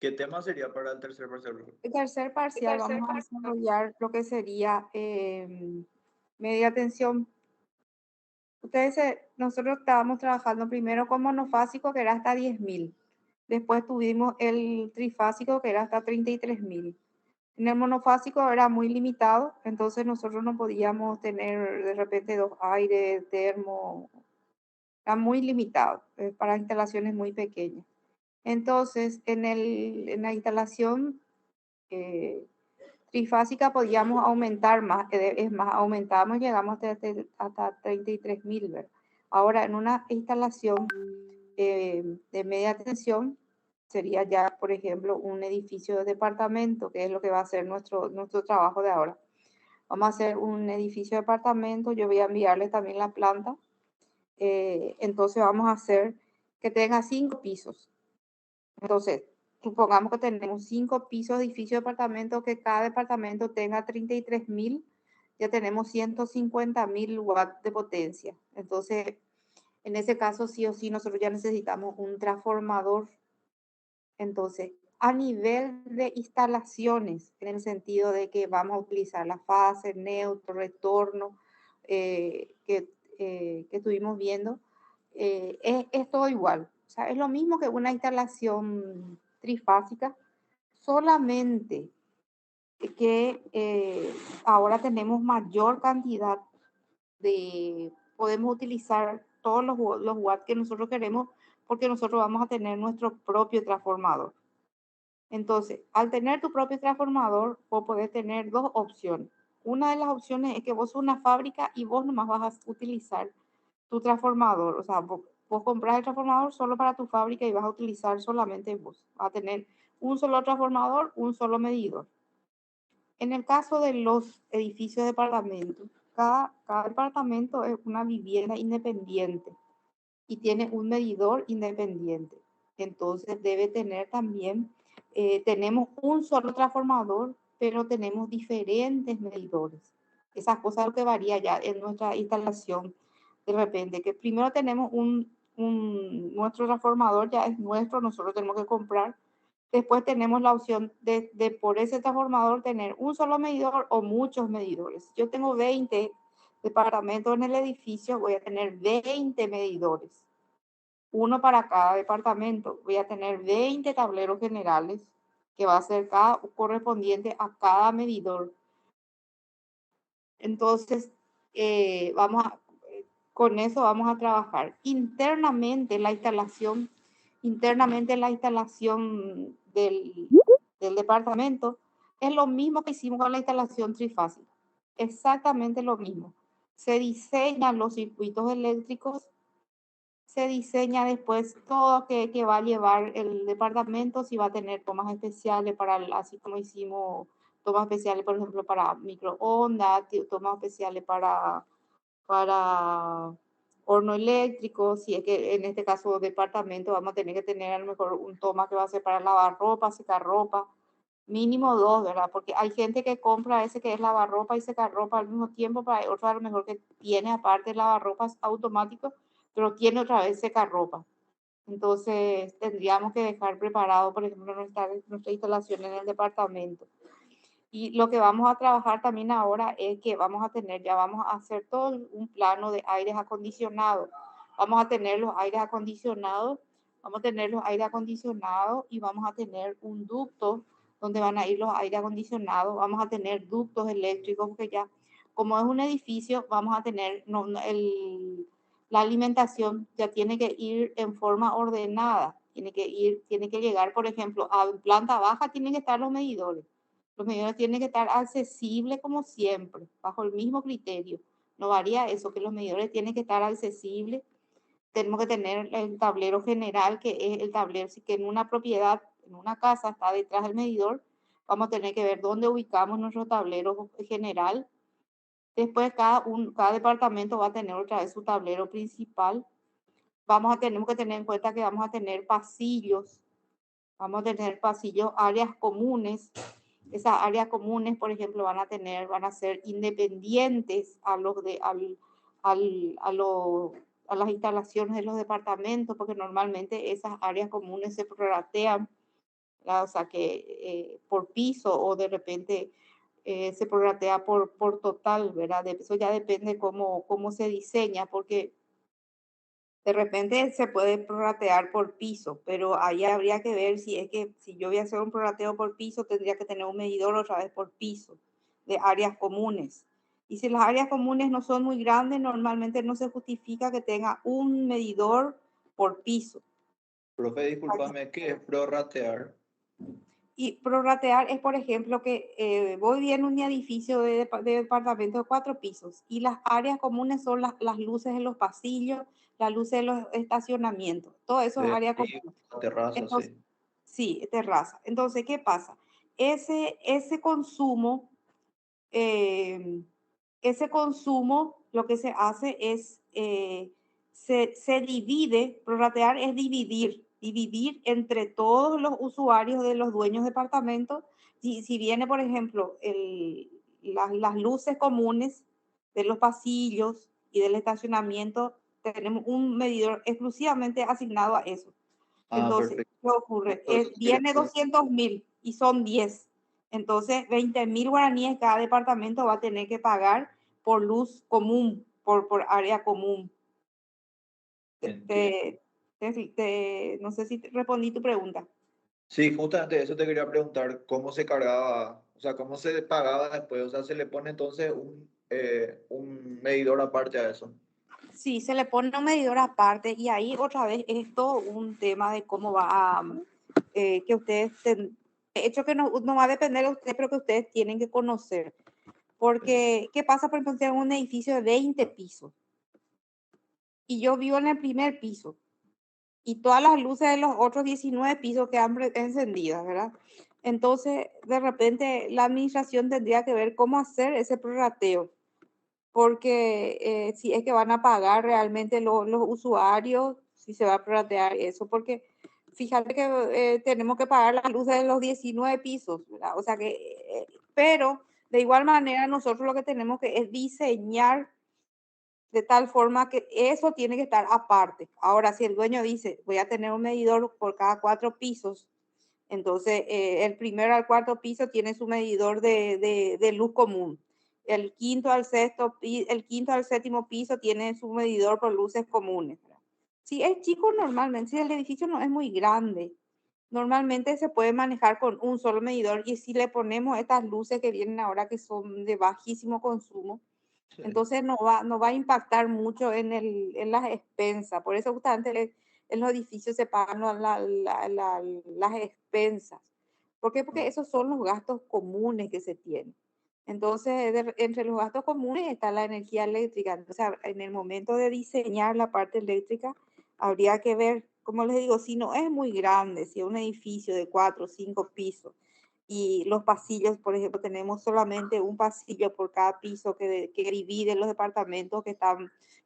¿Qué tema sería para el tercer parcial? El tercer El parcial tercer vamos a parcial. desarrollar lo que sería media tensión. Nosotros estábamos trabajando primero con monofásico, que era hasta 10.000. Después tuvimos el trifásico, que era hasta 33.000. En el monofásico era muy limitado, entonces nosotros no podíamos tener de repente dos aires, termo, era muy limitado para instalaciones muy pequeñas. Entonces, en la instalación eh, trifásica podíamos aumentar más, es más, aumentamos, llegamos hasta 33.000, ¿verdad? Ahora, en una instalación de media tensión, sería ya, por ejemplo, un edificio de departamento, que es lo que va a ser nuestro trabajo de ahora. Vamos a hacer un edificio de departamento, yo voy a enviarles también la planta, entonces vamos a hacer que tenga 5 pisos. Entonces, supongamos que tenemos 5 pisos de edificio de departamento, que cada departamento tenga 33.000, ya tenemos 150.000 watts de potencia. Entonces, en ese caso, sí o sí, nosotros ya necesitamos un transformador. Entonces, a nivel de instalaciones, en el sentido de que vamos a utilizar la fase, neutro, retorno, que estuvimos viendo, es todo igual. O sea, es lo mismo que una instalación trifásica, solamente que ahora tenemos mayor cantidad podemos utilizar todos los watts que nosotros queremos, porque nosotros vamos a tener nuestro propio transformador. Entonces, al tener tu propio transformador, vos podés tener dos opciones. Una de las opciones es que vos sos una fábrica y vos nomás vas a utilizar tu transformador. O sea, vos compras el transformador solo para tu fábrica y vas a utilizar solamente vos. Vas a tener un solo transformador, un solo medidor. En el caso de los edificios de departamentos, cada departamento es una vivienda independiente y tiene un medidor independiente. Entonces debe tener también, tenemos un solo transformador, pero tenemos diferentes medidores. Esas cosas es lo que varía ya en nuestra instalación. De repente, que primero tenemos nuestro transformador, ya es nuestro, nosotros tenemos que comprar. Después tenemos la opción de por ese transformador tener un solo medidor o muchos medidores. Yo tengo 20 departamentos en el edificio, voy a tener 20 medidores, uno para cada departamento. Voy a tener 20 tableros generales, que va a ser cada correspondiente a cada medidor. Entonces, con eso vamos a trabajar internamente la instalación del departamento. Es lo mismo que hicimos con la instalación trifásica, exactamente lo mismo. Se diseñan los circuitos eléctricos, se diseña después todo que va a llevar el departamento, si va a tener tomas especiales así como hicimos tomas especiales, por ejemplo, para microondas, tomas especiales para horno eléctrico, si es que en este caso departamento vamos a tener que tener a lo mejor un toma que va a ser para lavar ropa, secar ropa, mínimo dos, ¿verdad? Porque hay gente que compra ese que es lavarropa y secar ropa al mismo tiempo, para otro a lo mejor que tiene aparte lavarropas automático, pero tiene otra vez secarropa. Entonces tendríamos que dejar preparado, por ejemplo, nuestra instalación en el departamento. Y lo que vamos a trabajar también ahora es que ya vamos a hacer todo un plano de aires acondicionados. Vamos a tener los aires acondicionados, y vamos a tener un ducto donde van a ir los aires acondicionados. Vamos a tener ductos eléctricos, porque ya, como es un edificio, vamos a tener, la alimentación ya tiene que ir en forma ordenada. Tiene que llegar, por ejemplo, a planta baja tienen que estar los medidores. Los medidores tienen que estar accesibles como siempre, bajo el mismo criterio. No varía eso, que los medidores tienen que estar accesibles. Tenemos que tener el tablero general, que es el tablero, si que en una propiedad, en una casa está detrás del medidor, vamos a tener que ver dónde ubicamos nuestro tablero general. Después cada departamento va a tener otra vez su tablero principal. Tenemos que tener en cuenta que vamos a tener pasillos, áreas comunes. Esas áreas comunes, por ejemplo, van a ser independientes a las instalaciones de los departamentos, porque normalmente esas áreas comunes se prorratean ¿verdad? O sea, que por piso o de repente se prorratea por total, ¿verdad? Eso ya depende cómo se diseña, porque de repente se puede prorratear por piso, pero ahí habría que ver si es que si yo voy a hacer un prorrateo por piso, tendría que tener un medidor otra vez por piso de áreas comunes. Y si las áreas comunes no son muy grandes, normalmente no se justifica que tenga un medidor por piso. Profe, discúlpame, ¿qué es prorratear? Y prorratear es, por ejemplo, que voy bien un edificio de departamento de 4 pisos y las áreas comunes son las luces de los pasillos, las luces de los estacionamientos, todo eso es área Sí, común. la terraza, Entonces, sí. sí, terraza. Entonces, ¿qué pasa? Ese consumo, eh, ese consumo, lo que se hace es, se divide, prorratear es dividir entre todos los usuarios de los dueños de departamentos. Si viene, por ejemplo, las luces comunes de los pasillos y del estacionamiento, tenemos un medidor exclusivamente asignado a eso. Ah, Entonces, perfecto. ¿qué ocurre? Entonces, sí, Viene 200.000 y son 10. Entonces, 20.000 guaraníes cada departamento va a tener que pagar por luz común, por área común. entiendo. No sé si respondí tu pregunta. Sí, justamente eso te quería preguntar, ¿cómo se cargaba? O sea, ¿cómo se pagaba después? O sea, se le pone entonces un medidor aparte a eso. Sí, se le pone un medidor aparte y ahí otra vez es todo un tema de cómo va a, que ustedes, de hecho que no va a depender de ustedes, pero que ustedes tienen que conocer. Porque, ¿qué pasa, por ejemplo, si en un edificio de 20 pisos y yo vivo en el primer piso y todas las luces de los otros 19 pisos quedan encendidas, ¿verdad? Entonces, de repente, la administración tendría que ver cómo hacer ese prorrateo, porque si es que van a pagar realmente los usuarios, si se va a prorratear eso, porque fíjate que tenemos que pagar las luces de los 19 pisos, ¿verdad? O sea que, pero de igual manera nosotros lo que tenemos que es diseñar de tal forma que eso tiene que estar aparte. Ahora, si el dueño dice, voy a tener un medidor por cada 4 pisos, entonces el primero al cuarto piso tiene su medidor de luz común. El quinto al séptimo piso tiene su medidor por luces comunes. Si es chico normalmente, si el edificio no es muy grande, normalmente se puede manejar con un solo medidor y si le ponemos estas luces que vienen ahora que son de bajísimo consumo, Sí. entonces no va a impactar mucho en las expensas. Por eso justamente en los edificios se pagan las expensas. ¿Por qué? Porque esos son los gastos comunes que se tienen. Entonces, entre los gastos comunes está la energía eléctrica. Entonces, en el momento de diseñar la parte eléctrica, habría que ver, como les digo, si no es muy grande, si es un edificio de 4 o 5 pisos, y los pasillos, por ejemplo, tenemos solamente un pasillo por cada piso que divide los departamentos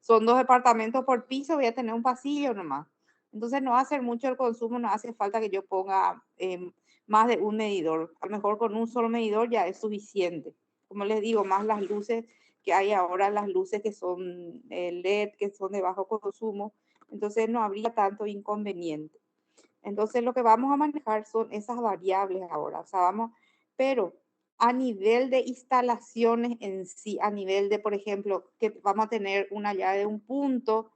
son 2 departamentos por piso, voy a tener un pasillo nomás. Entonces no va a ser mucho el consumo, no hace falta que yo ponga más de un medidor. A lo mejor con un solo medidor ya es suficiente. Como les digo, más las luces que hay ahora, las luces que son LED, que son de bajo consumo, entonces no habría tanto inconveniente. Entonces lo que vamos a manejar son esas variables ahora, o sea, pero a nivel de instalaciones en sí, a nivel de, por ejemplo, que vamos a tener una llave de un punto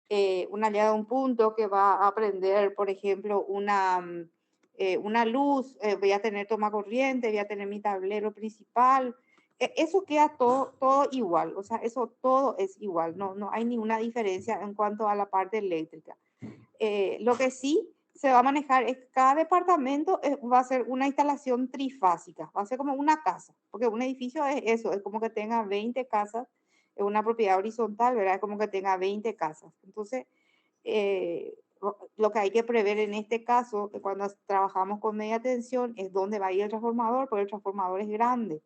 que va a prender, por ejemplo, una luz, voy a tener toma corriente, voy a tener mi tablero principal, eso queda todo igual, o sea, eso todo es igual, no hay ninguna diferencia en cuanto a la parte eléctrica. Lo que sí se va a manejar es cada departamento va a ser una instalación trifásica, va a ser como una casa, porque un edificio es eso, es como que tenga 20 casas, es una propiedad horizontal, ¿verdad? Es como que tenga 20 casas. Entonces, lo que hay que prever en este caso, que cuando trabajamos con media tensión, es dónde va a ir el transformador, porque el transformador es grande.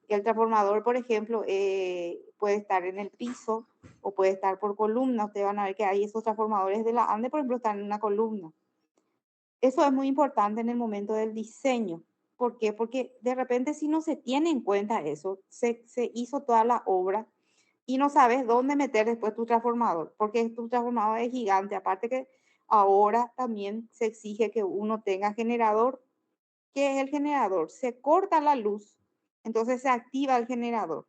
El transformador, por ejemplo, puede estar en el piso o puede estar por columna. Ustedes van a ver que hay esos transformadores de la ANDE, por ejemplo, están en una columna. Eso es muy importante en el momento del diseño. ¿Por qué? Porque de repente si no se tiene en cuenta eso, se hizo toda la obra y no sabes dónde meter después tu transformador, porque tu transformador es gigante. Aparte que ahora también se exige que uno tenga generador ¿Qué es el generador? Se corta la luz, entonces se activa el generador.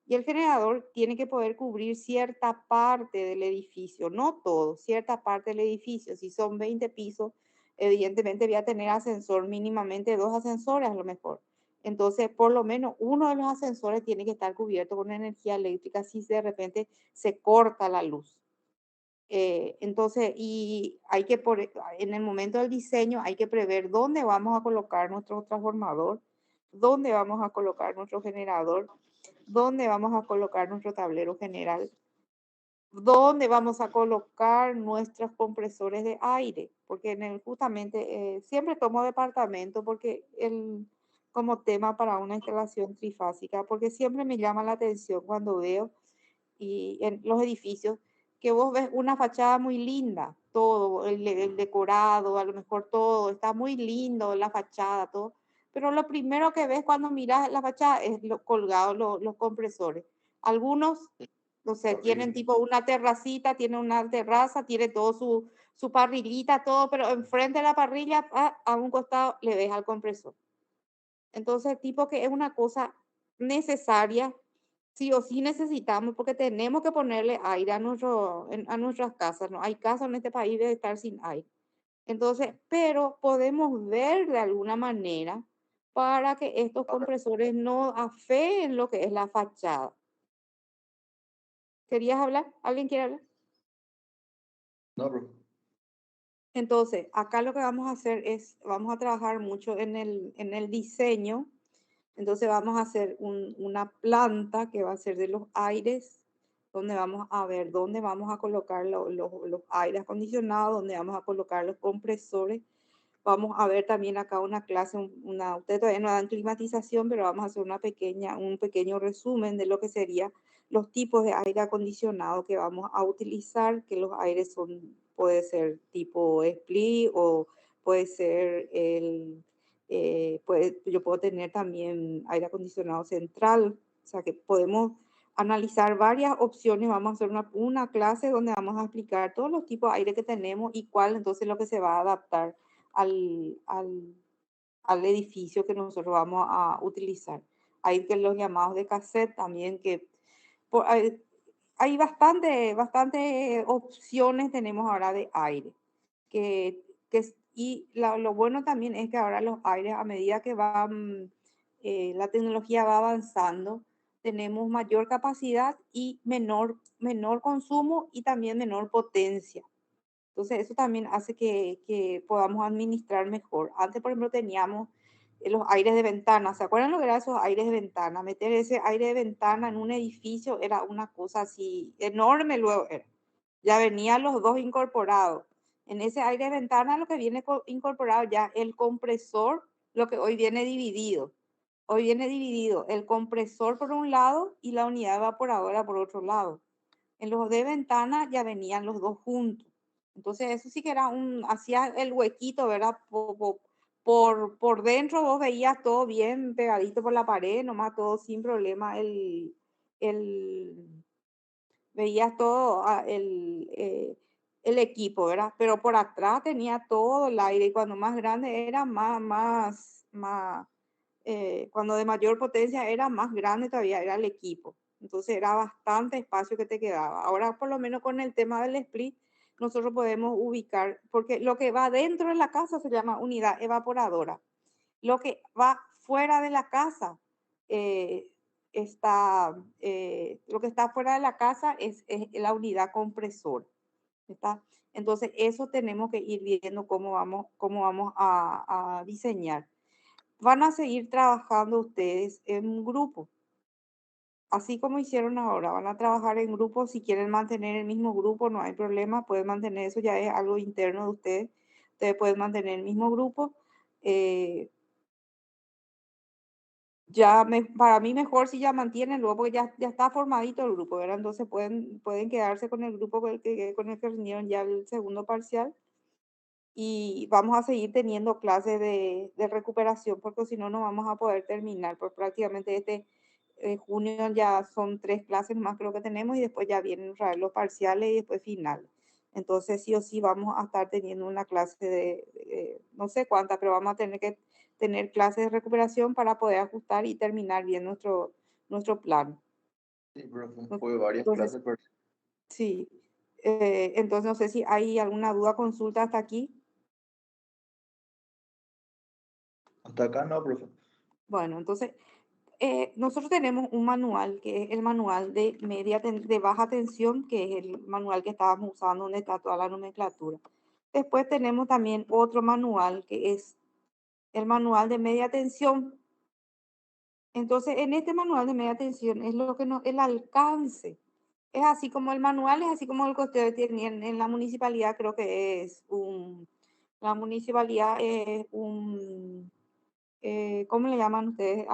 Y el generador tiene que poder cubrir cierta parte del edificio, no todo, cierta parte del edificio. Si son 20 pisos, evidentemente voy a tener ascensor, mínimamente 2 ascensores a lo mejor. Entonces, por lo menos uno de los ascensores tiene que estar cubierto con energía eléctrica si de repente se corta la luz. Entonces, y hay que, en el momento del diseño, hay que prever dónde vamos a colocar nuestro transformador, dónde vamos a colocar nuestro generador, dónde vamos a colocar nuestro tablero general, dónde vamos a colocar nuestros compresores de aire, porque justamente siempre tomo departamento porque como tema para una instalación trifásica, porque siempre me llama la atención cuando veo y en los edificios que vos ves una fachada muy linda, todo, el decorado, a lo mejor todo, está muy lindo, la fachada, todo, pero lo primero que ves cuando miras la fachada es lo colgado, los compresores. Algunos, no sé, tienen Horrible. tipo una terracita, tienen una terraza, tiene todo su parrillita, todo, pero enfrente de la parrilla, a un costado, le ves al compresor. Entonces, tipo que es una cosa necesaria, sí o sí necesitamos, porque tenemos que ponerle aire a nuestras casas. No hay casa en este país de estar sin aire. Entonces, pero podemos ver de alguna manera para que estos compresores no afeen lo que es la fachada. ¿Querías hablar? ¿Alguien quiere hablar? No, bro. Entonces, acá lo que vamos a hacer es, vamos a trabajar mucho en el diseño. Entonces vamos a hacer una planta que va a ser de los aires, donde vamos a ver dónde vamos a colocar los aires acondicionados, dónde vamos a colocar los compresores. Vamos a ver también acá una clase, ustedes todavía no dan climatización, pero vamos a hacer un pequeño resumen de lo que serían los tipos de aire acondicionado que vamos a utilizar, que los aires son, puede ser tipo split o puede ser yo puedo tener también aire acondicionado central, o sea que podemos analizar varias opciones. Vamos a hacer una clase donde vamos a explicar todos los tipos de aire que tenemos y cuál entonces lo que se va a adaptar al, al, al edificio que nosotros vamos a utilizar. Hay que los llamados de cassette también, que hay bastante opciones tenemos ahora de aire. Y lo bueno también es que ahora los aires, a medida que la tecnología va avanzando, tenemos mayor capacidad y menor consumo y también menor potencia. Entonces, eso también hace que podamos administrar mejor. Antes, por ejemplo, teníamos los aires de ventana. ¿Se acuerdan lo que eran esos aires de ventana? Meter ese aire de ventana en un edificio era una cosa así enorme luego era. Ya venían los dos incorporados. En ese aire de ventana lo que viene incorporado ya el compresor, lo que hoy viene dividido. Hoy viene dividido el compresor por un lado y la unidad evaporadora por otro lado. En los de ventana ya venían los dos juntos. Entonces eso sí que era hacía el huequito, ¿verdad? Por dentro vos veías todo bien pegadito por la pared, nomás todo sin problema, el, veías todo el equipo, ¿verdad? Pero por atrás tenía todo el aire y cuando más grande era cuando de mayor potencia era más grande todavía, era el equipo. Entonces era bastante espacio que te quedaba. Ahora por lo menos con el tema del split, nosotros podemos ubicar, porque lo que va dentro de la casa se llama unidad evaporadora. Lo que va fuera de la casa eh, lo que está fuera de la casa es la unidad compresora. ¿Está? Entonces, eso tenemos que ir viendo cómo vamos a diseñar. Van a seguir trabajando ustedes en un grupo, así como hicieron ahora. Van a trabajar en grupo. Si quieren mantener el mismo grupo, no hay problema, pueden mantener eso, ya es algo interno de ustedes. Ustedes pueden mantener el mismo grupo. Eh, para mí mejor si ya mantienen luego, porque ya está formadito el grupo, ¿verdad? Entonces pueden quedarse con el grupo con el que rindieron ya el segundo parcial y vamos a seguir teniendo clases de recuperación porque si no, no vamos a poder terminar, porque prácticamente junio ya son 3 clases más creo que tenemos y después ya vienen otra vez los parciales y después final. Entonces, sí o sí vamos a estar teniendo una clase no sé cuántas, pero vamos a tener que tener clases de recuperación para poder ajustar y terminar bien nuestro plan. Sí, profe, fue varias Entonces, clases, pero sí. Entonces, no sé si hay alguna duda, consulta hasta aquí. hasta acá no, profe. Bueno, entonces, nosotros tenemos un manual que es el manual de baja tensión, que es el manual que estábamos usando donde está toda la nomenclatura. Después tenemos también otro manual que es el manual de media tensión. Entonces, en este manual de media tensión es lo que no, el alcance. Es así como el manual, es así como el que ustedes tienen en la municipalidad, creo que la municipalidad es ¿cómo le llaman ustedes?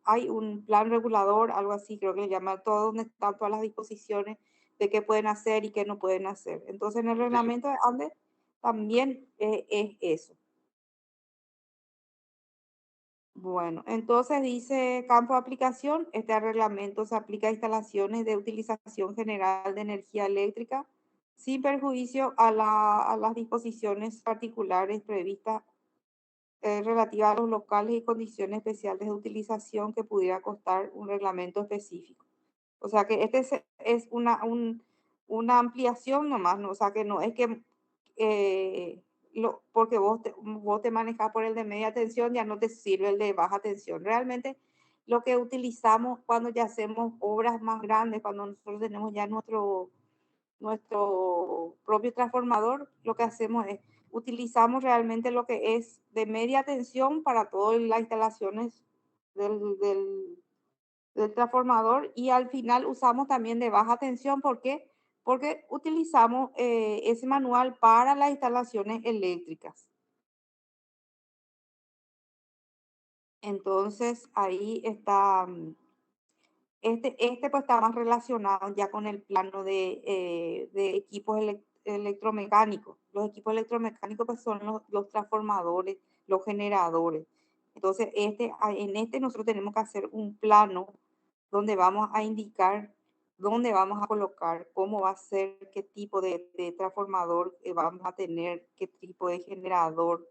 Hay un plan regulador, algo así, creo que le llaman, todo donde están todas las disposiciones de qué pueden hacer y qué no pueden hacer. Entonces, en el Sí, reglamento de ANDE también es eso. Bueno, entonces dice campo de aplicación, este reglamento se aplica a instalaciones de utilización general de energía eléctrica sin perjuicio a las disposiciones particulares previstas relativas a los locales y condiciones especiales de utilización que pudiera costar un reglamento específico. O sea que es una ampliación nomás, ¿no? O sea que no es que porque vos te manejas por el de media tensión, ya no te sirve el de baja tensión. Realmente lo que utilizamos cuando ya hacemos obras más grandes, cuando nosotros tenemos ya nuestro propio transformador, lo que hacemos es utilizamos realmente lo que es de media tensión para todas las instalaciones del transformador y al final usamos también de baja tensión. ¿Por qué? Porque utilizamos ese manual para las instalaciones eléctricas. Entonces ahí está, este pues está más relacionado ya con el plano de equipos electromecánicos. Los equipos electromecánicos pues son los transformadores, los generadores. Entonces en este nosotros tenemos que hacer un plano donde vamos a indicar dónde vamos a colocar, cómo va a ser, qué tipo de transformador vamos a tener, qué tipo de generador.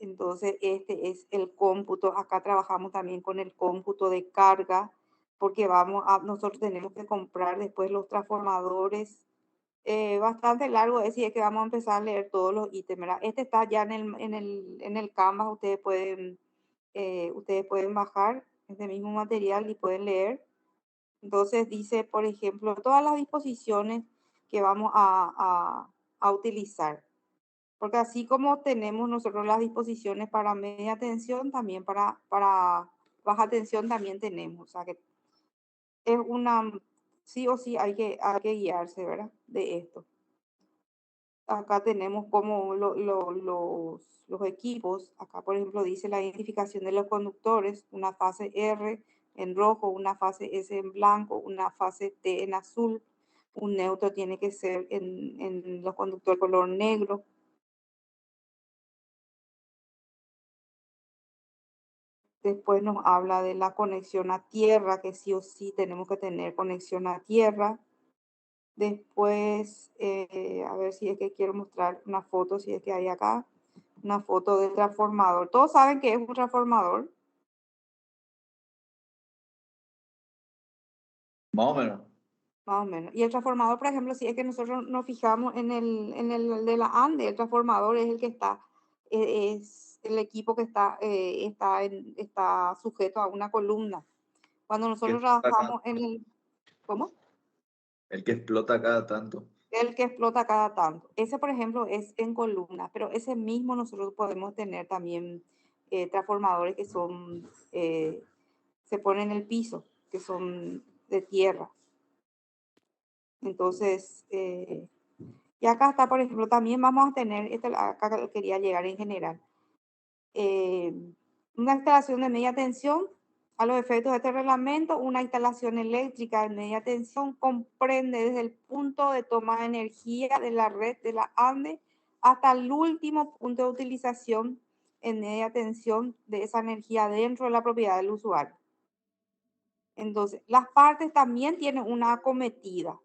Entonces, este es el cómputo. Acá trabajamos también con el cómputo de carga, porque nosotros tenemos que comprar después los transformadores. Bastante largo es, y es que vamos a empezar a leer todos los ítems, ¿verdad? Este está ya en el Canvas, ustedes pueden bajar este mismo material y pueden leer. Entonces dice, por ejemplo, todas las disposiciones que vamos a utilizar. Porque así como tenemos nosotros las disposiciones para media tensión, también para baja tensión también tenemos. O sea que es sí o sí hay que guiarse, ¿verdad? De esto. Acá tenemos como los equipos. Acá, por ejemplo, dice la identificación de los conductores, una fase R en rojo, una fase S en blanco, una fase T en azul. Un neutro tiene que ser en los conductores color negro. Después nos habla de la conexión a tierra, que sí o sí tenemos que tener conexión a tierra. Después, a ver si es que quiero mostrar una foto, si es que hay acá, una foto del transformador. Todos saben que es un transformador. Más o menos. Más o menos. Y el transformador, por ejemplo, si es que nosotros nos fijamos en el de la ANDE, el transformador es el que está, es el equipo que está sujeto a una columna. Cuando Que nosotros explota trabajamos ¿cómo? el que explota cada tanto. El que explota cada tanto. Ese, por ejemplo, es en columna, pero ese mismo nosotros podemos tener también transformadores que se ponen en el piso, que son de tierra. Entonces, y acá está, por ejemplo, también vamos a tener, acá quería llegar en general, eh, una instalación de media tensión. A los efectos de este reglamento, una instalación eléctrica de media tensión comprende desde el punto de toma de energía de la red de la ANDE hasta el último punto de utilización en media tensión de esa energía dentro de la propiedad del usuario. Entonces, las partes también tienen una acometida.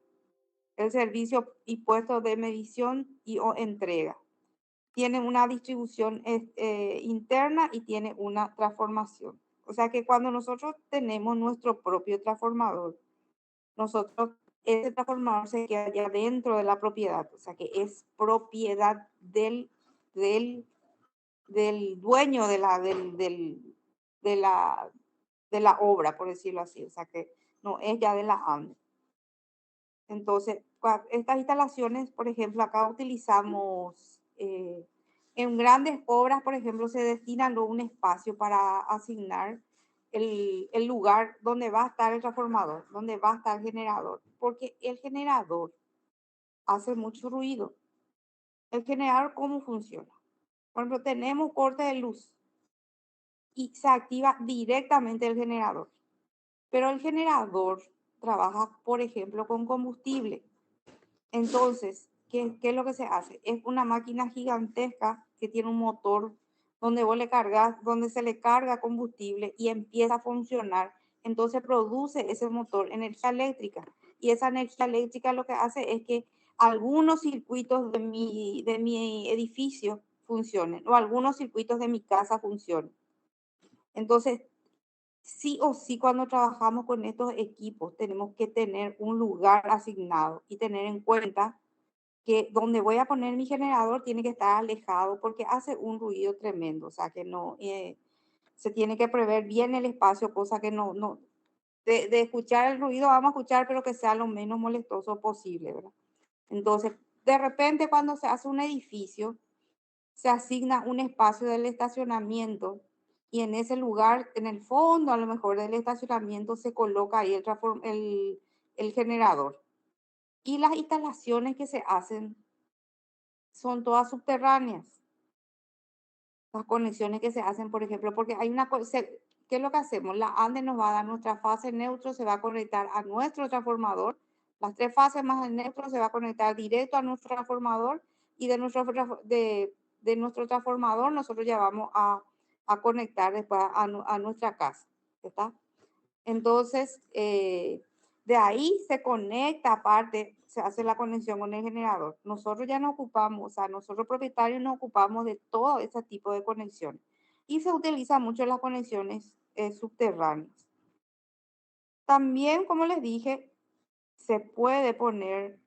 el servicio y puesto de medición y o entrega. Tiene una distribución interna y tiene una transformación. O sea que cuando nosotros tenemos nuestro propio transformador, nosotros, ese transformador se queda ya dentro de la propiedad, o sea que es propiedad del, del dueño de la obra, por decirlo así, o sea que no es ya de la ANDE. Entonces, estas instalaciones, por ejemplo, acá utilizamos, en grandes obras, por ejemplo, se destina luego un espacio para asignar el lugar donde va a estar el transformador, donde va a estar el generador, porque el generador hace mucho ruido. El generador, ¿cómo funciona? Por ejemplo, tenemos corte de luz y se activa directamente el generador, pero el generador trabaja, por ejemplo, con combustible. Entonces, ¿qué es lo que se hace? Es una máquina gigantesca que tiene un motor donde vos le cargas, donde se le carga combustible y empieza a funcionar. Entonces produce ese motor energía eléctrica. Y esa energía eléctrica lo que hace es que algunos circuitos de mi edificio funcionen o algunos circuitos de mi casa funcionen. Entonces, sí o sí, cuando trabajamos con estos equipos, tenemos que tener un lugar asignado y tener en cuenta que donde voy a poner mi generador tiene que estar alejado porque hace un ruido tremendo, o sea que no, se tiene que prever bien el espacio, cosa que no, de escuchar el ruido vamos a escuchar, pero que sea lo menos molestoso posible, ¿verdad? Entonces, de repente cuando se hace un edificio, se asigna un espacio del estacionamiento y en ese lugar, en el fondo a lo mejor del estacionamiento, se coloca ahí el generador. Y las instalaciones que se hacen son todas subterráneas. Las conexiones que se hacen, por ejemplo, porque hay una cosa, ¿qué es lo que hacemos? La ANDE nos va a dar nuestra fase neutro, se va a conectar a nuestro transformador. Las tres fases más el neutro se va a conectar directo a nuestro transformador y de nuestro transformador nosotros ya vamos a conectar después a nuestra casa. ¿Está? Entonces, de ahí se conecta, aparte, se hace la conexión con el generador. Nosotros ya nos ocupamos, o sea, nosotros propietarios nos ocupamos de todo ese tipo de conexiones. Y se utiliza mucho las conexiones subterráneas. También, como les dije, se puede poner,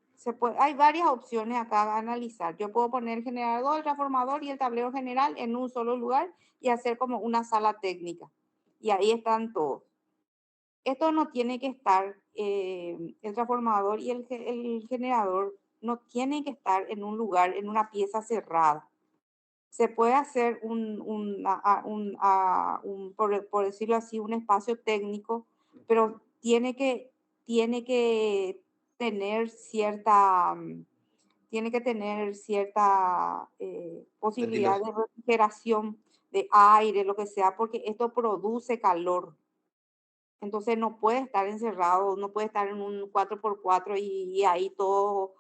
hay varias opciones acá a analizar. Yo puedo poner el generador, el transformador y el tablero general en un solo lugar y hacer como una sala técnica. Y ahí están todos. Esto no tiene que estar, el transformador y el generador no tienen que estar en un lugar, en una pieza cerrada. Se puede hacer por decirlo así, un espacio técnico, pero tiene que tener cierta, posibilidad Ventilación. de refrigeración, de aire, lo que sea, porque esto produce calor. Entonces no puede estar encerrado, no puede estar en un 4x4 y ahí todo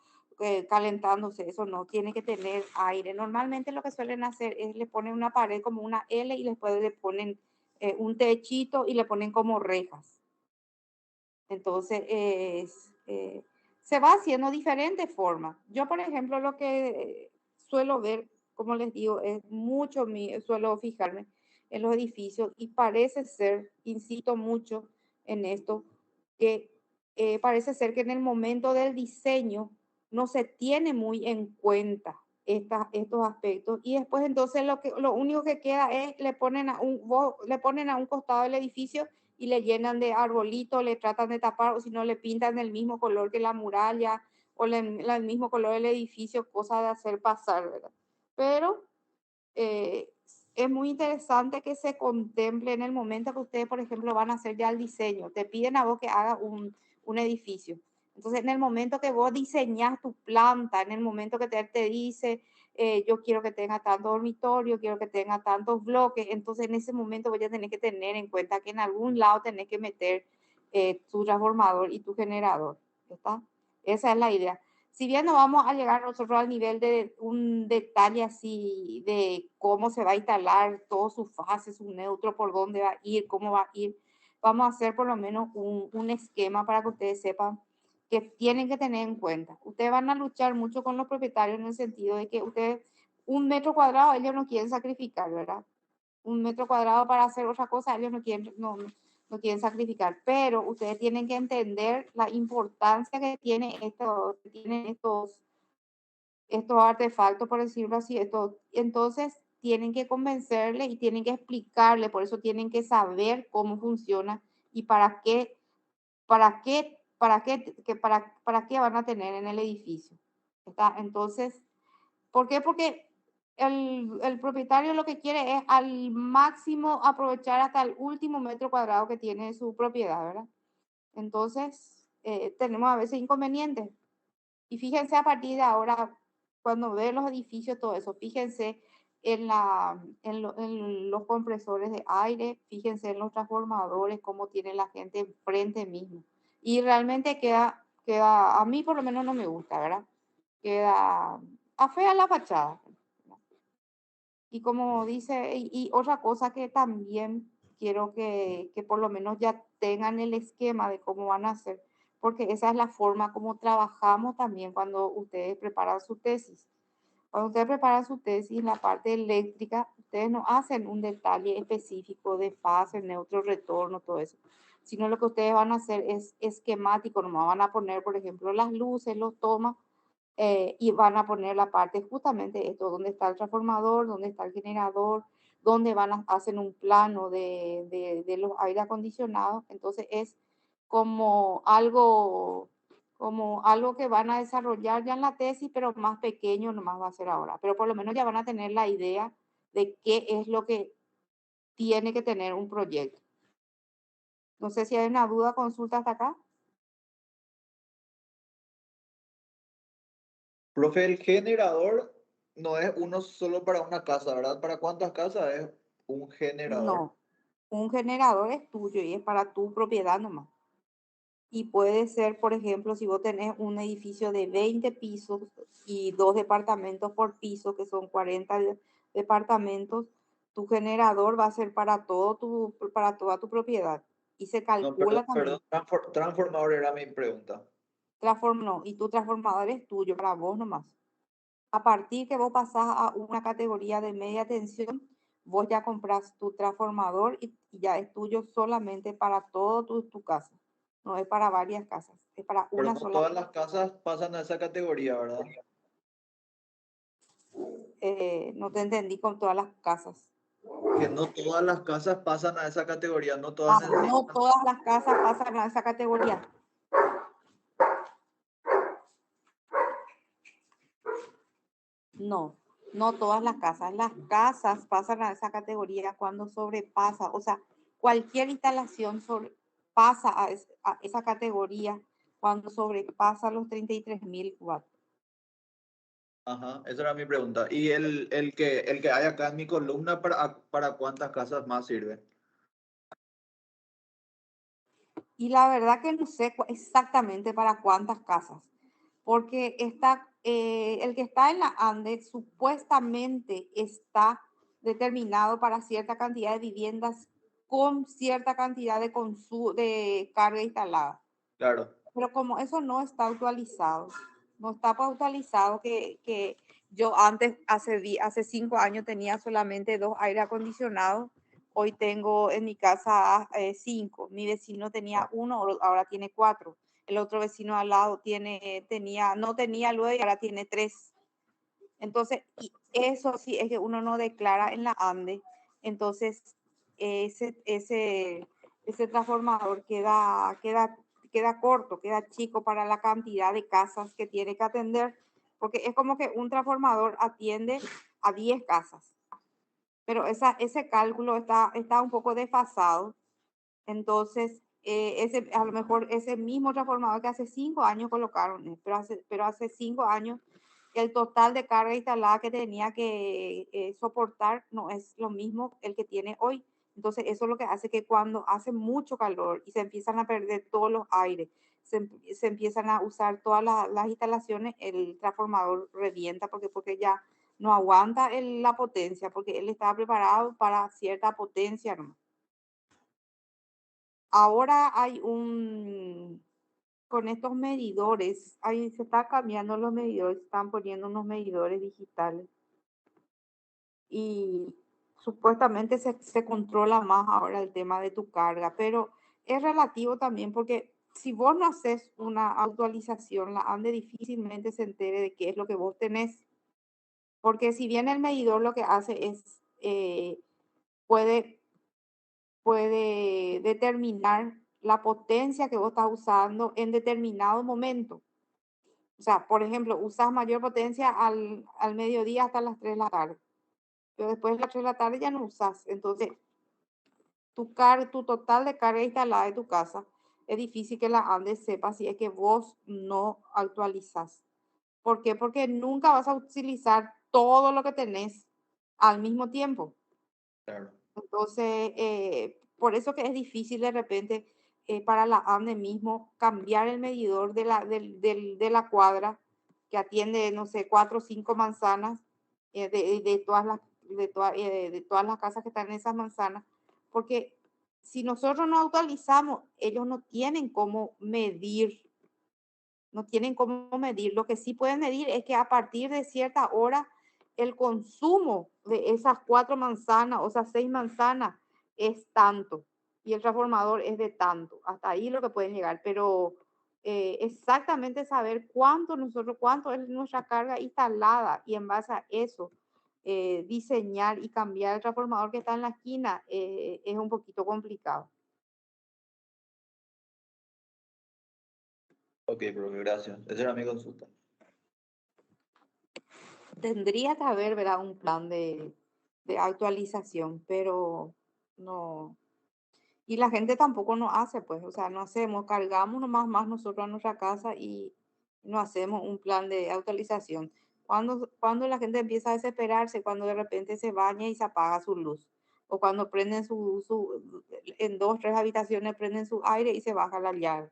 calentándose, eso no, tiene que tener aire. Normalmente lo que suelen hacer es le ponen una pared como una L y después le ponen un techito y le ponen como rejas. Entonces se va haciendo diferentes formas. Yo, por ejemplo, lo que suelo ver, como les digo, es mucho, suelo fijarme en los edificios y parece ser, insisto mucho en esto, que parece ser que en el momento del diseño no se tiene muy en cuenta estos aspectos y después entonces lo único que queda es le ponen a un costado del edificio y le llenan de arbolito, le tratan de tapar o si no le pintan del mismo color que la muralla o el mismo color del edificio, cosa de hacer pasar, ¿verdad? Pero eh, es muy interesante que se contemple en el momento que ustedes, por ejemplo, van a hacer ya el diseño. Te piden a vos que hagas un edificio. Entonces, en el momento que vos diseñas tu planta, en el momento que te dice, yo quiero que tenga tanto dormitorio, quiero que tenga tantos bloques, entonces en ese momento voy a tener que tener en cuenta que en algún lado tenés que meter tu transformador y tu generador. ¿Está? Esa es la idea. Si bien no vamos a llegar nosotros al nivel de un detalle así de cómo se va a instalar todo su fase, su neutro, por dónde va a ir, cómo va a ir, vamos a hacer por lo menos un esquema para que ustedes sepan que tienen que tener en cuenta. Ustedes van a luchar mucho con los propietarios en el sentido de que ustedes, un metro cuadrado, ellos no quieren sacrificar, ¿verdad? Un metro cuadrado para hacer otra cosa, ellos no quieren sacrificar, pero ustedes tienen que entender la importancia que tienen estos artefactos, por decirlo así. Entonces, tienen que convencerle y tienen que explicarle, por eso tienen que saber cómo funciona y para qué van a tener en el edificio. ¿Está? Entonces, ¿por qué? Porque el propietario lo que quiere es al máximo aprovechar hasta el último metro cuadrado que tiene su propiedad, ¿verdad? Entonces, tenemos a veces inconvenientes. Y fíjense a partir de ahora, cuando ven los edificios, todo eso, fíjense en los compresores de aire, fíjense en los transformadores, cómo tiene la gente enfrente mismo. Y realmente a mí por lo menos no me gusta, ¿verdad? Queda afea la fachada. Y como dice, y otra cosa que también quiero que por lo menos ya tengan el esquema de cómo van a hacer, porque esa es la forma como trabajamos también cuando ustedes preparan su tesis. Cuando ustedes preparan su tesis, la parte eléctrica, ustedes no hacen un detalle específico de fase, neutro, retorno, todo eso, sino lo que ustedes van a hacer es esquemático, nomás van a poner, por ejemplo, las luces, los tomas, y van a poner la parte justamente esto, donde está el transformador, donde está el generador, donde hacen un plano de los aire acondicionados. Entonces es como algo que van a desarrollar ya en la tesis, pero más pequeño nomás va a ser ahora. Pero por lo menos ya van a tener la idea de qué es lo que tiene que tener un proyecto. No sé si hay una duda, consulta hasta acá. Profe, el generador no es uno solo para una casa, ¿verdad? ¿Para cuántas casas es un generador? No, un generador es tuyo y es para tu propiedad nomás. Y puede ser, por ejemplo, si vos tenés un edificio de 20 pisos y 2 departamentos por piso, que son 40 departamentos, tu generador va a ser para toda tu propiedad. Y se No, calcula perdón, también. transformador era mi pregunta. No, y tu transformador es tuyo, para vos nomás. A partir que vos pasás a una categoría de media tensión, vos ya compras tu transformador y ya es tuyo solamente para todo tu casa. No es para varias casas, es para Pero una no sola todas casa. las casas pasan a esa categoría, ¿verdad? No te entendí con todas las casas. Que no todas las casas pasan a esa categoría, no todas No necesitan. todas las casas pasan a esa categoría. No, no todas las casas. Las casas pasan a esa categoría cuando sobrepasa, o sea, cualquier instalación pasa a esa categoría cuando sobrepasa los 33.000 watts. Ajá, esa era mi pregunta. ¿Y el que hay acá en mi columna, para cuántas casas más sirve? Y la verdad que no sé exactamente para cuántas casas, porque el que está en la ANDE supuestamente está determinado para cierta cantidad de viviendas con cierta cantidad de carga instalada. Claro. Pero como eso no está actualizado, no está actualizado que yo antes, hace 5 años, tenía solamente 2 aire acondicionados, hoy tengo en mi casa 5. Mi vecino tenía uno, ahora tiene 4. El otro vecino al lado no tenía luego y ahora tiene 3. Entonces, y eso sí es que uno no declara en la ANDE. Entonces, ese, ese, ese transformador queda corto, queda chico para la cantidad de casas que tiene que atender, porque es como que un transformador atiende a 10 casas, pero ese cálculo está un poco desfasado. Entonces, a lo mejor ese mismo transformador que hace 5 años colocaron, pero hace 5 años el total de carga instalada que tenía que soportar no es lo mismo el que tiene hoy. Entonces, eso es lo que hace que cuando hace mucho calor y se empiezan a perder todos los aires, se empiezan a usar todas las instalaciones, el transformador revienta porque ya no aguanta la potencia, porque él estaba preparado para cierta potencia, ¿no? Ahora hay con estos medidores, ahí se está cambiando los medidores, están poniendo unos medidores digitales y supuestamente se controla más ahora el tema de tu carga, pero es relativo también porque si vos no haces una actualización, la ANDE difícilmente se entere de qué es lo que vos tenés, porque si bien el medidor lo que hace es, puede, puede determinar la potencia que vos estás usando en determinado momento. O sea, por ejemplo, usas mayor potencia al mediodía hasta las 3 de la tarde, pero después de las 3 de la tarde ya no usas. Entonces, tu total de carga instalada de tu casa, es difícil que la ANDE sepa si es que vos no actualizas. ¿Por qué? Porque nunca vas a utilizar todo lo que tenés al mismo tiempo. Claro. Entonces, por eso que es difícil de repente para la ANDE mismo cambiar el medidor de la cuadra que atiende, no sé, 4 o 5 manzanas de todas las casas que están en esas manzanas, porque si nosotros no actualizamos, ellos no tienen cómo medir, no tienen cómo medir. Lo que sí pueden medir es que a partir de cierta hora el consumo de esas 4 manzanas o esas 6 manzanas es tanto y el transformador es de tanto. Hasta ahí lo que pueden llegar, pero exactamente saber cuánto es nuestra carga instalada y en base a eso diseñar y cambiar el transformador que está en la esquina es un poquito complicado. Ok, profe, gracias. Esa era mi consulta. Tendría que haber, ¿verdad?, un plan de actualización, pero no. Y la gente tampoco no hace, pues, o sea, no hacemos, cargamos nomás más nosotros a nuestra casa y no hacemos un plan de actualización. Cuando la gente empieza a desesperarse, cuando de repente se baña y se apaga su luz, o cuando prenden en 2, 3 habitaciones prenden su aire y se baja la llave.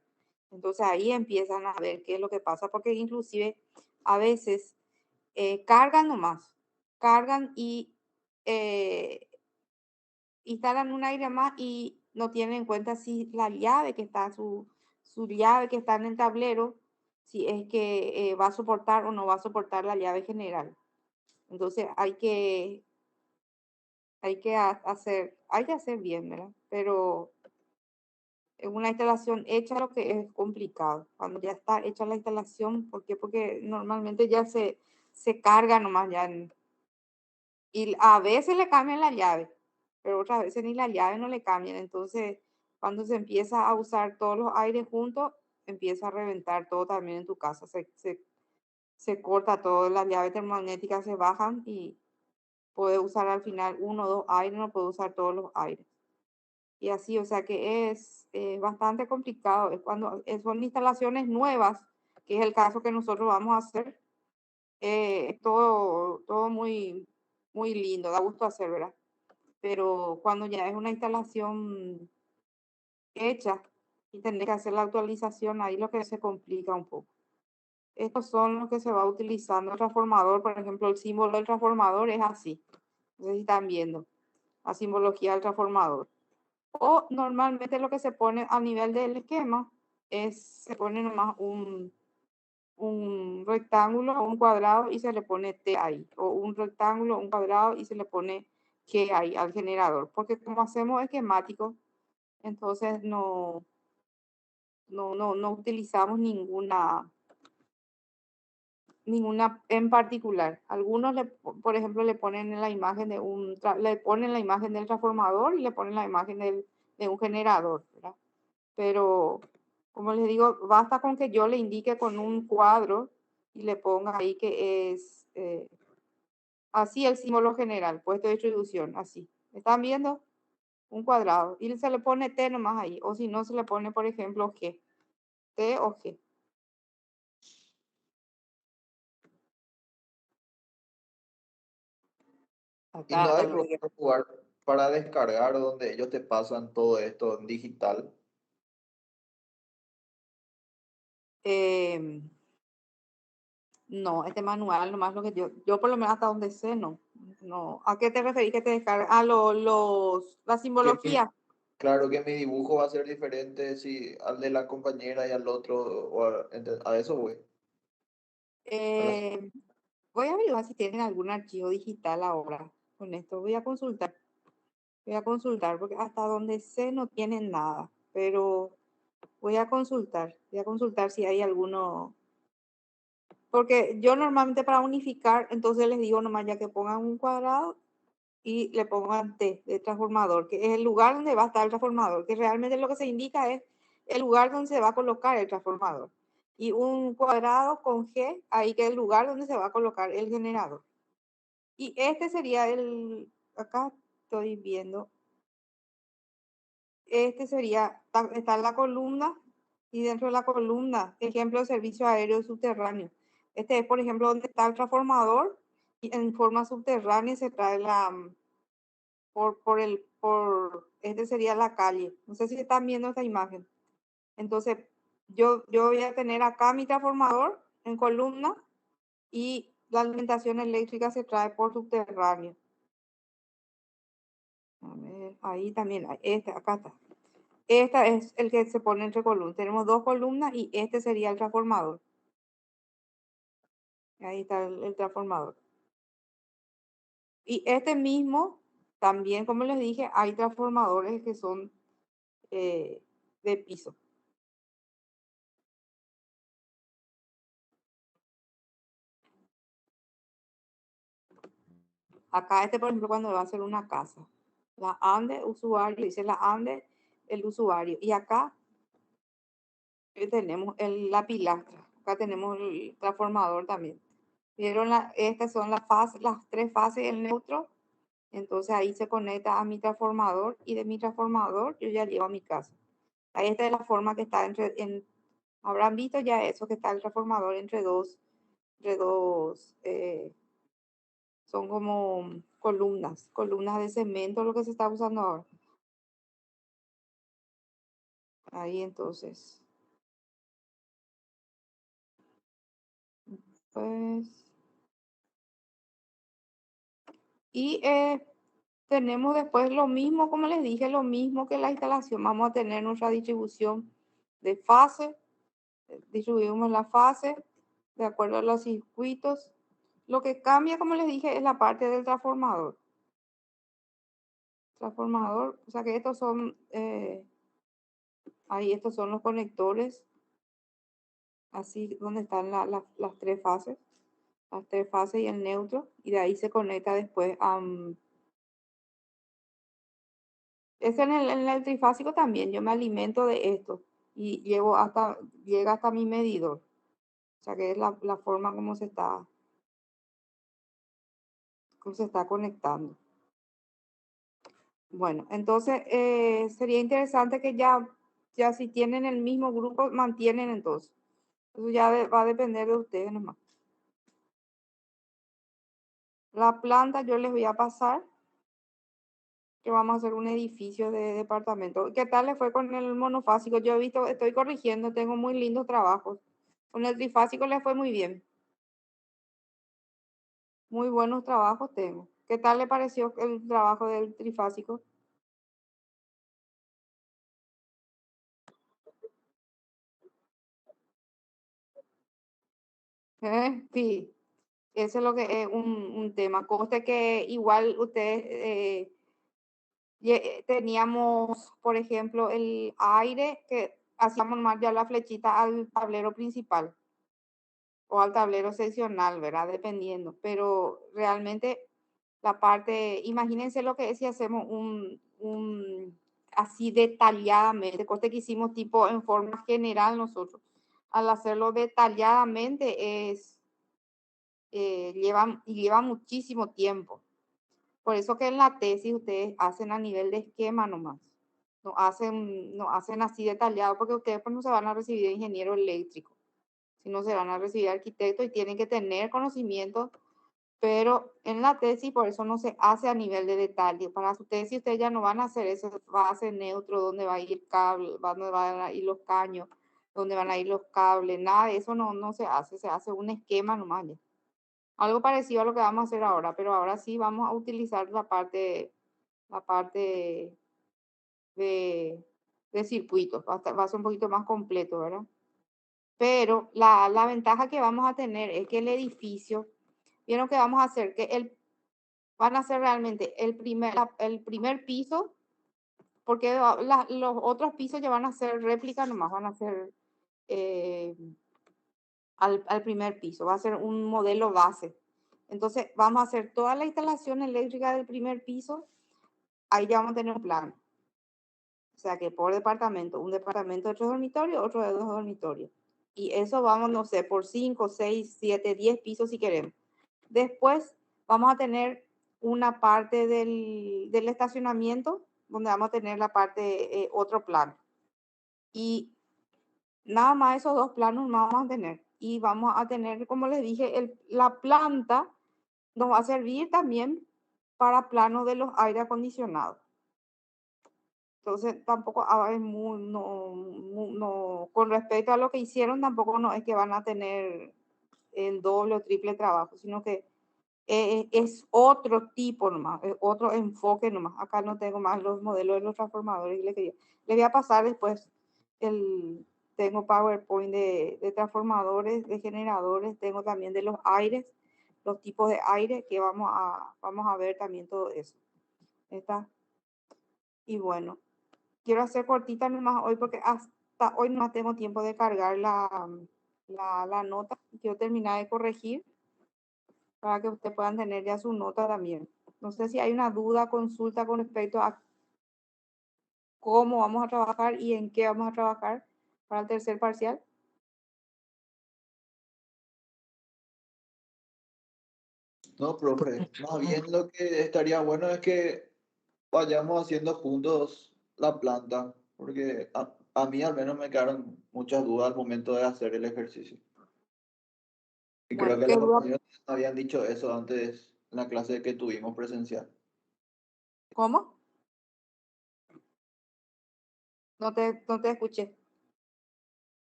Entonces ahí empiezan a ver qué es lo que pasa, porque inclusive a veces cargan nomás, cargan y eh, instalan un aire más y no tienen en cuenta si la llave que está, su llave que está en el tablero, si es que va a soportar o no va a soportar la llave general. Entonces hay que hacer bien, ¿verdad? Pero en una instalación hecha lo que es complicado. Cuando ya está hecha la instalación, ¿por qué? Porque normalmente ya se carga nomás ya y a veces le cambian la llave, pero otras veces ni la llave no le cambian. Entonces, cuando se empieza a usar todos los aires juntos, empieza a reventar todo también en tu casa. Se corta todo, las llaves termomagnéticas se bajan y puede usar al final uno o dos aires, no puede usar todos los aires. Y así, o sea que es bastante complicado. Es cuando son instalaciones nuevas, que es el caso que nosotros vamos a hacer, es todo muy, muy lindo, da gusto hacer, ¿verdad? Pero cuando ya es una instalación hecha y tener que hacer la actualización, ahí lo que se complica un poco. Estos son los que se va utilizando el transformador, por ejemplo, el símbolo del transformador es así. No sé si están viendo la simbología del transformador. O normalmente lo que se pone a nivel del esquema se pone nomás un rectángulo o un cuadrado y se le pone T ahí, o un rectángulo, un cuadrado y se le pone G ahí al generador, porque como hacemos esquemático, entonces no utilizamos ninguna en particular. Algunos, por ejemplo, le ponen la imagen le ponen la imagen del transformador y le ponen la imagen de un generador, ¿verdad? Pero, como les digo, basta con que yo le indique con un cuadro y le ponga ahí que es así el símbolo general, puesto de distribución, así. ¿Están viendo? Un cuadrado. Y se le pone T nomás ahí. O si no, se le pone, por ejemplo, G. T o G. Y no Acá, hay problema jugar para descargar donde ellos te pasan todo esto en digital. em, no, este manual nomás lo que yo por lo menos hasta donde sé, no. No. ¿A qué te referís que te descarga? A la Que simbología. Claro que mi dibujo va a ser diferente si al de la compañera y al otro, a eso voy. A las- Eh, Voy a averiguar si tienen algún archivo digital ahora. Con esto voy a consultar, porque hasta donde sé no tienen nada, pero voy a consultar si hay alguno, porque yo normalmente para unificar, entonces les digo nomás ya que pongan un cuadrado y le pongan T de transformador, que es el lugar donde va a estar el transformador, que realmente lo que se indica es el lugar donde se va a colocar el transformador. Y un cuadrado con G, ahí que es el lugar donde se va a colocar el generador. Y este sería acá estoy viendo, este sería, está la columna y dentro de la columna, ejemplo de servicio aéreo subterráneo. Este es, por ejemplo, donde está el transformador y en forma subterránea se trae este sería la calle. No sé si están viendo esta imagen. Entonces, yo voy a tener acá mi transformador en columna y la alimentación eléctrica se trae por subterráneo. A ver, ahí también, acá está. Este es el que se pone entre columnas. Tenemos dos columnas y este sería el transformador. Ahí está el transformador. Y este mismo, también, como les dije, hay transformadores que son eh, de piso. Acá este, por ejemplo, cuando va a ser una casa. La ANDE, usuario, dice la ANDE, el usuario. Y acá tenemos la pilastra. Acá tenemos el transformador también. ¿Vieron? Estas son las tres fases del neutro. Entonces ahí se conecta a mi transformador y de mi transformador yo ya llevo a mi casa. Ahí esta es la forma que está habrán visto ya eso, que está el transformador entre dos, son como columnas de cemento lo que se está usando ahora. Ahí entonces, pues, y tenemos después lo mismo, como les dije, lo mismo que la instalación. Vamos a tener nuestra distribución de fase, distribuimos la fase de acuerdo a los circuitos. Lo que cambia, como les dije, es la parte del transformador. Transformador, o sea que estos son, ahí estos son los conectores, así donde están las tres fases y el neutro, y de ahí se conecta después a... es en el trifásico también, yo me alimento de esto y llega hasta mi medidor. O sea que es la forma como se está conectando. Bueno, entonces sería interesante que ya si tienen el mismo grupo, mantienen entonces. Eso ya va a depender de ustedes nomás. La planta yo les voy a pasar, que vamos a hacer un edificio de departamento. ¿Qué tal les fue con el monofásico? Yo he visto, estoy corrigiendo, tengo muy lindos trabajos. Con el trifásico les fue muy bien. Muy buenos trabajos tengo. ¿Qué tal le pareció el trabajo del trifásico? Sí, eso es lo que es un tema. Conste que igual ustedes teníamos, por ejemplo, el aire que hacíamos más ya la flechita al tablero principal o al tablero seccional, ¿verdad? Dependiendo. Pero realmente la parte, imagínense lo que es si hacemos así detalladamente, cosa que hicimos tipo en forma general nosotros. Al hacerlo detalladamente lleva muchísimo tiempo. Por eso que en la tesis ustedes hacen a nivel de esquema nomás. No hacen así detallado porque ustedes pues no se van a recibir de ingeniero eléctrico, sino se van a recibir de arquitecto y tienen que tener conocimiento, pero en la tesis por eso no se hace a nivel de detalle. Para su tesis ustedes ya no van a hacer eso, va a ser neutro, dónde va a ir el cable, dónde van a ir los caños, dónde van a ir los cables, nada de eso no se hace un esquema nomás ya. Algo parecido a lo que vamos a hacer ahora, pero ahora sí vamos a utilizar la parte de, de circuitos, va a ser un poquito más completo, ¿verdad? Pero la ventaja que vamos a tener es que el edificio, vieron que vamos a hacer que van a ser realmente el primer piso, porque los otros pisos ya van a ser réplica nomás, van a ser eh, al primer piso, va a ser un modelo base. Entonces vamos a hacer toda la instalación eléctrica del primer piso, ahí ya vamos a tener un plan. O sea que por departamento, un departamento de 3 dormitorios, otro de 2 dormitorios. Y eso vamos, no sé, por 5, 6, 7, 10 pisos si queremos. Después vamos a tener una parte del estacionamiento, donde vamos a tener la parte, otro plano. Y nada más esos dos planos no vamos a tener. Y vamos a tener, como les dije, la planta nos va a servir también para plano de los aire acondicionados. Entonces, tampoco es no, con respecto a lo que hicieron, tampoco no es que van a tener el doble o triple trabajo, sino que es otro tipo nomás, es otro enfoque nomás. Acá no tengo más los modelos de los transformadores. Les voy a pasar después tengo PowerPoint de transformadores, de generadores, tengo también de los aires, los tipos de aire que vamos a ver también todo eso. ¿Está? Y bueno, quiero hacer cortita nomás hoy porque hasta hoy no tengo tiempo de cargar la nota. Quiero terminar de corregir para que ustedes puedan tener ya su nota también. No sé si hay una duda, consulta con respecto a cómo vamos a trabajar y en qué vamos a trabajar para el tercer parcial. No, profe, más bien lo que estaría bueno es que vayamos haciendo juntos la planta, porque a mí al menos me quedaron muchas dudas al momento de hacer el ejercicio. Y creo Bueno, que ¿qué los duda? compañeros habían dicho eso antes en la clase que tuvimos presencial. ¿Cómo? No te escuché.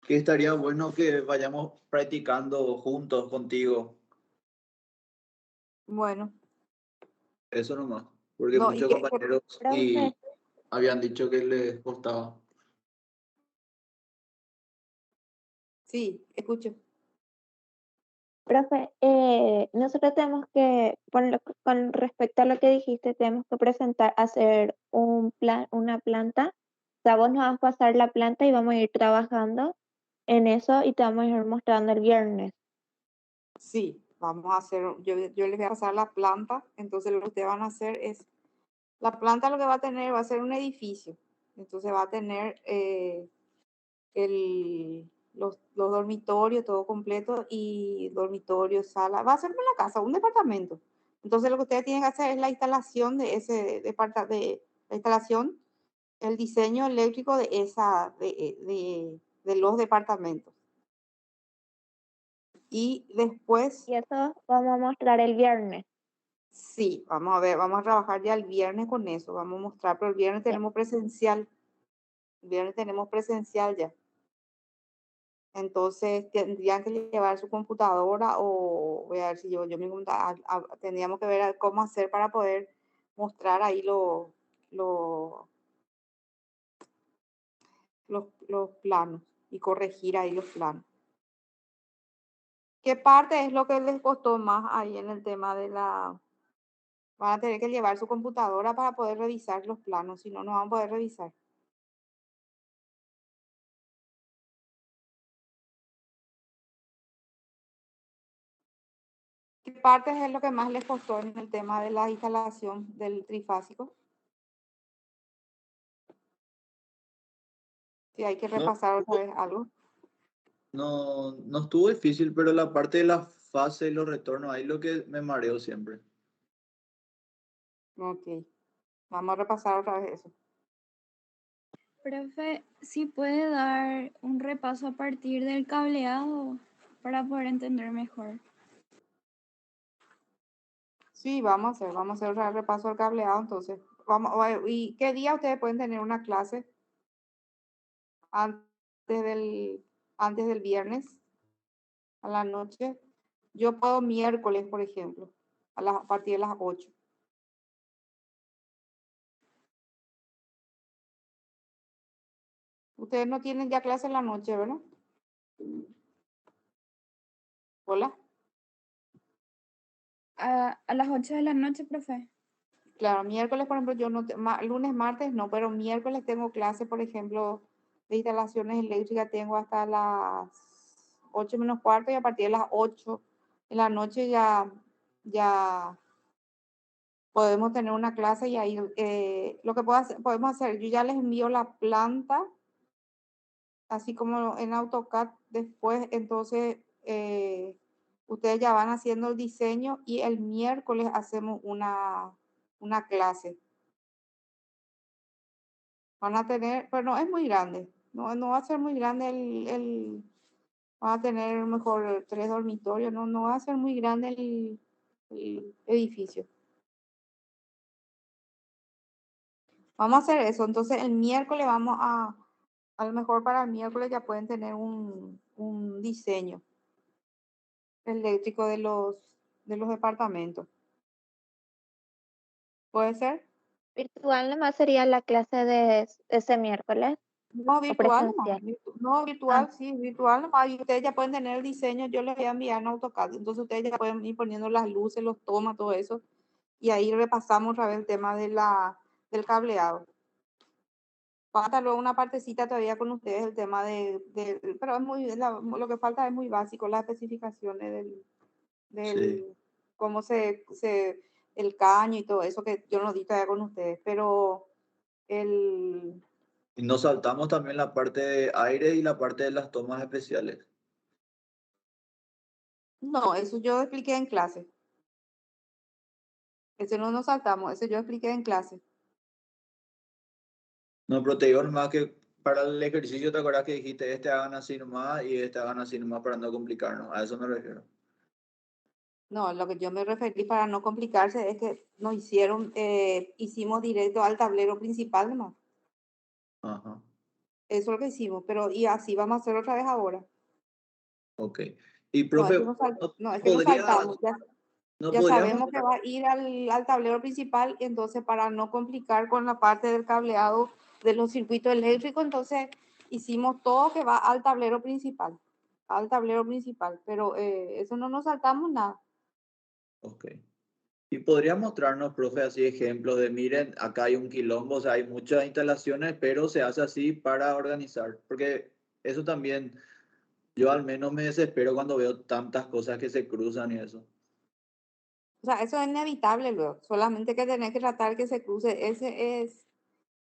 Que estaría bueno que vayamos practicando juntos contigo, Bueno, eso nomás, porque no, y muchos compañeros Profe, y habían dicho que les costaba. sí, escucho. profe, nosotros tenemos que, con respecto a lo que dijiste, tenemos que hacer un plan, una planta. O sea, vos nos vas a pasar la planta y vamos a ir trabajando en eso y te vamos a ir mostrando el viernes. Sí, vamos a hacer, yo les voy a pasar la planta, entonces lo que ustedes van a hacer es, la planta lo que va a ser un edificio, entonces va a tener los dormitorios, todo completo, y dormitorio, sala, va a ser una casa, un departamento. Entonces lo que ustedes tienen que hacer es la instalación de ese departamento, la instalación, el diseño eléctrico de los departamentos. Y después, Y eso vamos a mostrar el viernes. sí, vamos a ver, vamos a trabajar ya el viernes con eso, vamos a mostrar, pero el viernes Sí. tenemos presencial, el viernes tenemos presencial ya. Entonces tendrían que llevar su computadora o voy a ver si yo mi computadora, tendríamos que ver cómo hacer para poder mostrar ahí lo- los planos y corregir ahí los planos. ¿Qué parte es lo que les costó más ahí en el tema de van a tener que llevar su computadora para poder revisar los planos, si no, no van a poder revisar? ¿Qué partes es lo que más les costó en el tema de la instalación del trifásico? Si hay que No, repasar otra vez algo. no estuvo difícil, pero la parte de la fase y los retornos, ahí lo que me mareo siempre. Ok, vamos a repasar otra vez eso. Profe, si puede dar un repaso a partir del cableado para poder entender mejor. Sí, vamos a hacer otra vez repaso al cableado, entonces. ¿Y qué día ustedes pueden tener una clase antes antes del viernes a la noche? Yo puedo miércoles, por ejemplo, a partir de las 8. Ustedes no tienen ya clase en la noche, ¿verdad? Hola. A las 8 de la noche, profe. Claro, miércoles, por ejemplo, yo no, lunes, martes no, pero miércoles tengo clase, por ejemplo, de instalaciones eléctricas, tengo hasta las 8 menos cuarto y a partir de las 8 de la noche ya podemos tener una clase y ahí lo que podemos hacer, yo ya les envío la planta, así como en AutoCAD después, entonces ustedes ya van haciendo el diseño y el miércoles hacemos una clase. Van a tener, pero no es muy grande, no va a ser muy grande van a tener mejor 3 dormitorios, no va a ser muy grande el edificio. Vamos a hacer eso, entonces el miércoles a lo mejor para el miércoles ya pueden tener un diseño eléctrico de los departamentos. ¿Puede ser? Virtual nomás sería la clase de ese miércoles No, o virtual nomás. presencial. No, virtual, sí, virtual nomás. Y ustedes ya pueden tener el diseño, yo les voy a enviar en AutoCAD. Entonces ustedes ya pueden ir poniendo las luces, los tomas, todo eso. Y ahí repasamos otra vez el tema del cableado. Falta luego una partecita todavía con ustedes, el tema pero es lo que falta es muy básico, las especificaciones Sí. cómo el caño y todo eso que yo no di todavía con ustedes, pero el, Y nos saltamos también la parte de aire y la parte de las tomas especiales. no, eso yo expliqué en clase. Eso no nos saltamos, eso yo expliqué en clase. No, pero te digo nomás que para el ejercicio te acuerdas que dijiste este hagan así nomás y este hagan así nomás para no complicarnos. A eso me refiero. No, lo que yo me referí para no complicarse es que nos hicimos directo al tablero principal nomás. Ajá. Eso es lo que hicimos, pero y así vamos a hacer otra vez ahora. Ok. Y No, profe, no, es que nos podría, saltamos. no Ya podríamos, sabemos que va a ir al tablero principal, entonces para no complicar con la parte del cableado de los circuitos eléctricos, entonces hicimos todo que va al tablero principal, pero eso no nos saltamos nada. ok. Y podría mostrarnos, profe, así ejemplos de, miren, acá hay un quilombo, o sea, hay muchas instalaciones, pero se hace así para organizar. Porque eso también, yo al menos me desespero cuando veo tantas cosas que se cruzan y eso. O sea, eso es inevitable luego, solamente que tener que tratar que se cruce, ese es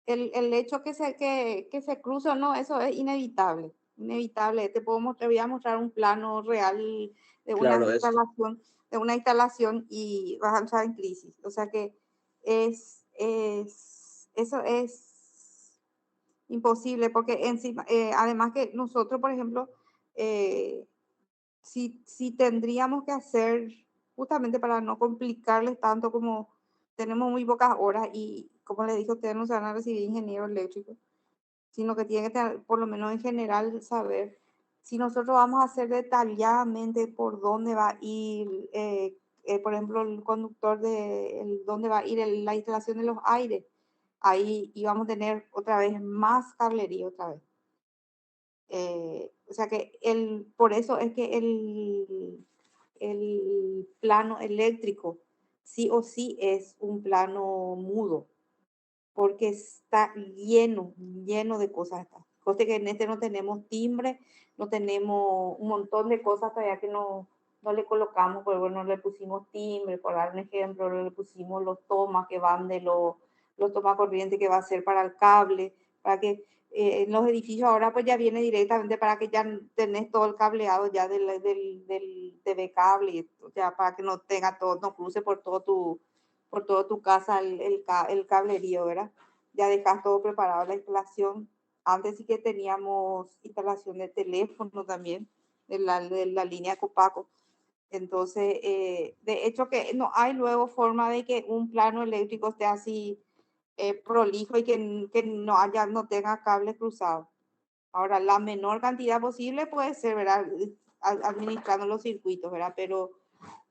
el hecho que se cruce o no, eso es inevitable, inevitable. Te voy a mostrar un plano real de Claro, de una instalación y vas a entrar en crisis. O sea que eso es imposible porque encima, además que nosotros, por ejemplo, eh, si tendríamos que hacer, justamente para no complicarles tanto como tenemos muy pocas horas y como les dije, ustedes no se van a recibir ingeniero eléctrico, sino que tienen que tener, por lo menos en general, saber si nosotros vamos a hacer detalladamente por dónde va a ir, por ejemplo, el conductor dónde va a ir la instalación de los aires. Ahí íbamos a tener otra vez más cablería, otra vez. O sea que por eso es que el plano eléctrico sí o sí es un plano mudo, porque está lleno de cosas. Cosa que en este no tenemos timbre, no tenemos un montón de cosas todavía que no le colocamos, pero bueno, le pusimos timbre, por dar un ejemplo, le pusimos los tomas que van los tomas corrientes que va a ser para el cable, para que en los edificios ahora pues ya viene directamente para que ya tenés todo el cableado ya del TV cable, ya para que no tenga todo, no cruce por toda tu casa el cablerío, ¿verdad? Ya dejas todo preparado, la instalación. Antes sí que teníamos instalación de teléfono también, de la línea Copaco. Entonces, de hecho que no hay luego forma de que un plano eléctrico esté así prolijo y que no tenga cables cruzados. Ahora, la menor cantidad posible puede ser, ¿verdad? Administrando los circuitos, ¿verdad? Pero,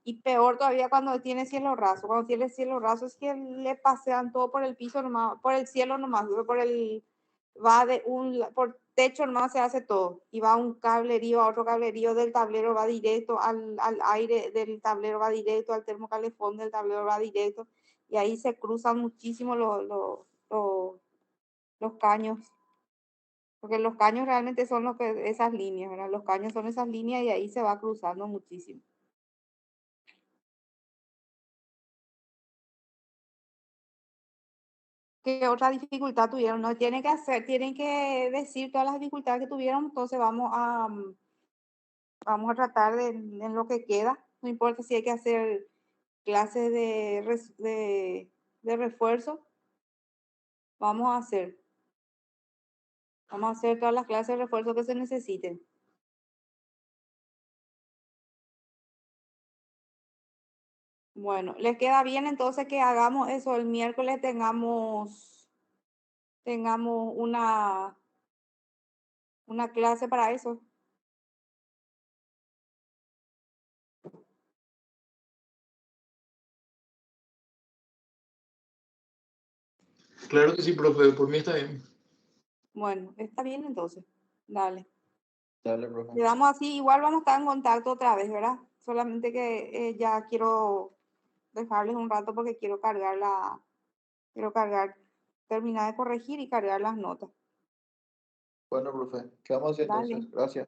y peor todavía cuando tiene cielo raso. Cuando tiene cielo raso es que le pasean todo por el piso nomás, por el cielo nomás, por va por techo nomás se hace todo. Y va un cablerío a otro cablerío del tablero, va directo al aire del tablero, va directo al termocalefón del tablero, va directo. Y ahí se cruzan muchísimo los caños. Porque los caños realmente son esas líneas, ¿verdad? Los caños son esas líneas y ahí se va cruzando muchísimo. ¿Qué otra dificultad tuvieron? No tienen que decir todas las dificultades que tuvieron, entonces vamos a tratar en lo que queda. No importa si hay que hacer clases de refuerzo, vamos a hacer. Vamos a hacer todas las clases de refuerzo que se necesiten. Bueno, ¿les queda bien entonces que hagamos eso el miércoles? Tengamos una clase para eso. Claro que sí, profe, por mí está bien. Bueno, está bien entonces. Dale. Dale, profe. Quedamos así, igual vamos a estar en contacto otra vez, ¿verdad? Solamente que ya quiero dejarles un rato porque quiero terminar de corregir y cargar las notas. Bueno, profe, quedamos así entonces. Dale. Gracias.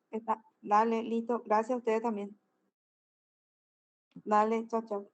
Dale, listo. Gracias a ustedes también. Dale, chao, chao.